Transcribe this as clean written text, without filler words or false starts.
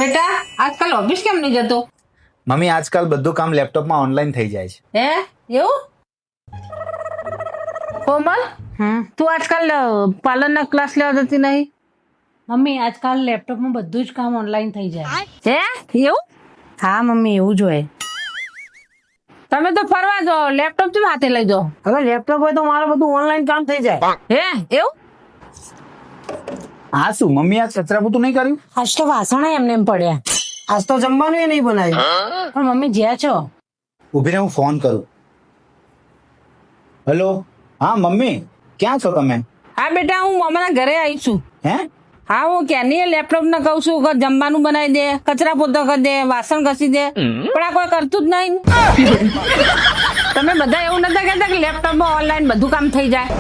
બેટા આજકાલ ઓફિસ કેમ નહીં જતો? મમ્મી આજકાલ બધું કામ લેપટોપમાં ઓનલાઈન થઈ જાય છે. હે એવું? કોમલ તું આજકાલ પાર્લરના ક્લાસ લેવા જતી નહીં? મમ્મી આજકાલ લેપટોપમાં બધું જ કામ ઓનલાઈન થઈ જાય. હે એવું? હા મમ્મી એવું જ હોય. તમે તો ફરવા જાઓ, લેપટોપ તમે હાથે લઈ જાઓ. હવે લેપટોપ હોય તો મારે બધું ઓનલાઈન કામ થઈ જાય. હે એવું? હા શું મમ્મી આ કચરા પોતું નહીં કર્યું? આજ તો વાસણ એમને એમ પડ્યા. આજ તો જમવાનું એ નહીં બનાવ્યું. પણ મમ્મી જ્યાં છો ઊભી રહે હું ફોન કરું. હેલો હા મમ્મી ક્યાં છો તમે? હા બેટા હું મામાના ઘરે આવી છું. હે હા હું ક્યાંની લેપટોપ ને કહું છું કે જમવાનું બનાવી દે, કચરા પોતા કરી દે, વાસણ ઘસી દે, પણ આ કોઈ કરતું જ નહીં. તમે બધા એવું નતા કહેતા કે લેપટોપમાં ઓનલાઈન બધું કામ થઈ જાય?